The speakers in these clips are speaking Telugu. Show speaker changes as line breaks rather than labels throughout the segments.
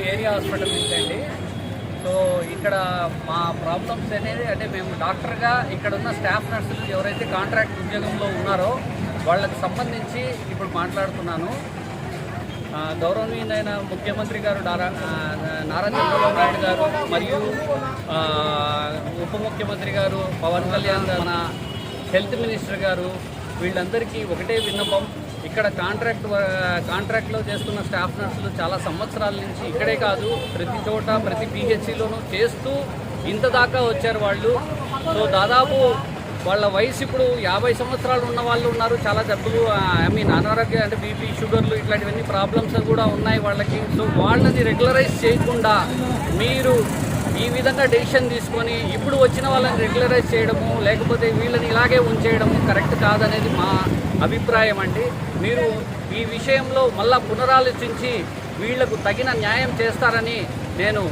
ఏరియా హాస్పిటల్ నుంచి అండి. సో ఇక్కడ మా ప్రాబ్లమ్స్ అనేది అంటే మేము డాక్టర్గా ఇక్కడ ఉన్న స్టాఫ్ నర్సులు ఎవరైతే కాంట్రాక్ట్ ఉద్యోగంలో ఉన్నారో వాళ్ళకి సంబంధించి ఇప్పుడు మాట్లాడుతున్నాను. గౌరవనీయులైన ముఖ్యమంత్రి గారు నారా చంద్రబాబు నాయుడు గారు మరియు ఉప ముఖ్యమంత్రి గారు పవన్ కళ్యాణ్ గారు, మన హెల్త్ మినిస్టర్ గారు, వీళ్ళందరికీ ఒకటే విన్నపం. ఇక్కడ కాంట్రాక్ట్లో చేస్తున్న స్టాఫ్ నర్సులు చాలా సంవత్సరాల నుంచి ఇక్కడే కాదు ప్రతి చోట ప్రతి పిహెచ్సిలోనూ చేస్తూ ఇంత దాకా వచ్చారు వాళ్ళు. సో దాదాపు వాళ్ళ వయసు ఇప్పుడు 50 సంవత్సరాలు ఉన్న వాళ్ళు ఉన్నారు. చాలా జబ్బులు అనారోగ్య అంటే బీపీ, షుగర్లు ఇట్లాంటివన్నీ ప్రాబ్లమ్స్ కూడా ఉన్నాయి వాళ్ళకి. సో వాళ్ళని రెగ్యులరైజ్ చేయకుండా మీరు ఈ విధంగా డెసిషన్ తీసుకొని ఇప్పుడు వచ్చిన వాళ్ళని రెగ్యులరైజ్ చేయడము, లేకపోతే వీళ్ళని ఇలాగే ఉంచేయడము కరెక్ట్ కాదనేది మా అభిప్రాయం అండి. మీరు ఈ విషయంలో మళ్ళా పునరాలోచించి వీళ్లకు తగిన న్యాయం చేస్తారని నేను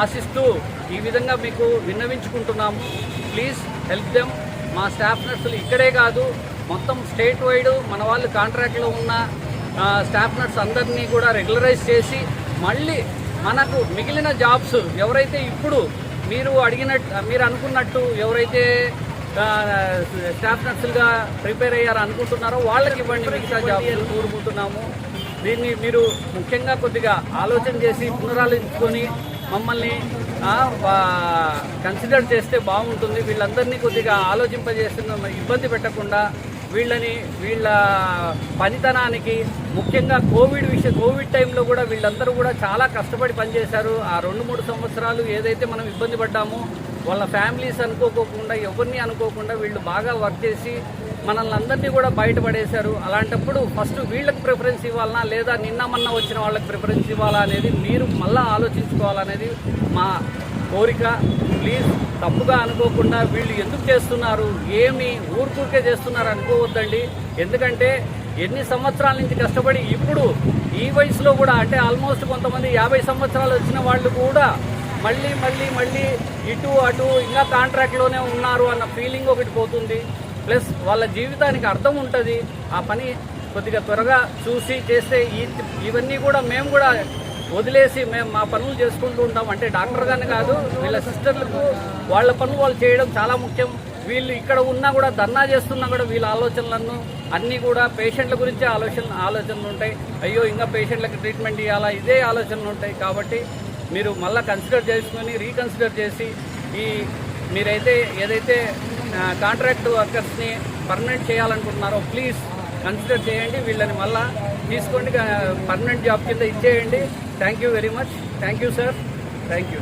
ఆశిస్తూ ఈ విధంగా మీకు విన్నవించుకుంటున్నాము. Please help them. మా స్టాఫ్ నర్సులు ఇక్కడే కాదు మొత్తం స్టేట్ వైడ్ మన వాళ్ళు కాంట్రాక్ట్లో ఉన్న స్టాఫ్ నర్స్ అందరినీ కూడా రెగ్యులరైజ్ చేసి మళ్ళీ మనకు మిగిలిన జాబ్స్ ఎవరైతే ఇప్పుడు మీరు అనుకున్నట్టు ఎవరైతే స్టాఫ్ నర్సులుగా ప్రిపేర్ అయ్యారో అనుకుంటున్నారో వాళ్ళకి ఇవ్వండి మిగతా జాబ్స్ కోరుకుంటున్నాము. దీన్ని మీరు ముఖ్యంగా కొద్దిగా ఆలోచన చేసి పునరాలోచించుకొని మమ్మల్ని కన్సిడర్ చేస్తే బాగుంటుంది. వీళ్ళందరినీ కొద్దిగా ఆలోచింపజేస్తున్న ఇబ్బంది పెట్టకుండా వీళ్ళ పనితనానికి ముఖ్యంగా కోవిడ్ టైంలో కూడా వీళ్ళందరూ కూడా చాలా కష్టపడి పనిచేశారు. ఆ 2-3 సంవత్సరాలు ఏదైతే మనం ఇబ్బంది పడ్డామో వాళ్ళ ఫ్యామిలీస్ అనుకోకుండా ఎవరిని అనుకోకుండా వీళ్ళు బాగా వర్క్ చేసి మనల్ని అందరినీ కూడా బయటపడేశారు. అలాంటప్పుడు ఫస్ట్ వీళ్ళకి ప్రిఫరెన్స్ ఇవ్వాలన్నా లేదా నిన్న వచ్చిన వాళ్ళకి ప్రిఫరెన్స్ ఇవ్వాలా అనేది మీరు మళ్ళీ ఆలోచించుకోవాలనేది మా కోరిక. ప్లీజ్ తప్పుగా అనుకోకుండా వీళ్ళు ఎందుకు చేస్తున్నారు, ఏమి ఊరికే చేస్తున్నారు అనుకోవద్దండి. ఎందుకంటే ఎన్ని సంవత్సరాల నుంచి కష్టపడి ఇప్పుడు ఈ వయసులో కూడా అంటే ఆల్మోస్ట్ కొంతమంది 50 సంవత్సరాలు వచ్చిన వాళ్ళు కూడా మళ్ళీ ఇటు అటు ఇంకా కాంట్రాక్ట్లోనే ఉన్నారు అన్న ఫీలింగ్ ఒకటి పోతుంది. ప్లస్ వాళ్ళ జీవితానికి అర్థం ఉంటుంది. ఆ పని కొద్దిగా త్వరగా చూసి చేస్తే ఇవన్నీ కూడా మేము కూడా వదిలేసి మేము మా పనులు చేసుకుంటూ ఉంటాం. అంటే డాక్టర్ గాని కాదు, వీళ్ళ సిస్టర్లకు వాళ్ళ పనులు వాళ్ళు చేయడం చాలా ముఖ్యం. వీళ్ళు ఇక్కడ ఉన్నా కూడా ధర్నా చేస్తున్నా కూడా వీళ్ళ ఆలోచనలను అన్నీ కూడా పేషెంట్ల గురించే ఆలోచనలు ఉంటాయి. అయ్యో ఇంకా పేషెంట్లకు ట్రీట్మెంట్ ఇవ్వాలా, ఇదే ఆలోచనలు ఉంటాయి. కాబట్టి మీరు మళ్ళీ కన్సిడర్ చేసుకొని రీకన్సిడర్ చేసి మీరైతే ఏదైతే కాంట్రాక్ట్ వర్కర్స్ని పర్మనెంట్ చేయాలనుకుంటున్నారో ప్లీజ్ కన్సిడర్ చేయండి. వీళ్ళని మళ్ళీ తీసుకోండి, పర్మనెంట్ జాబ్ కింద ఇచ్చేయండి. Thank you very much. Thank you sir. Thank you.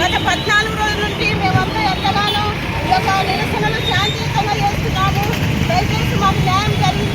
గత 14 రోజుల నుంచి మేమంతా ఎంతగానో నిరసనలు శాంతియుతంగా చేస్తున్నాము. దయచేసి మాకు న్యాయం జరిగింది.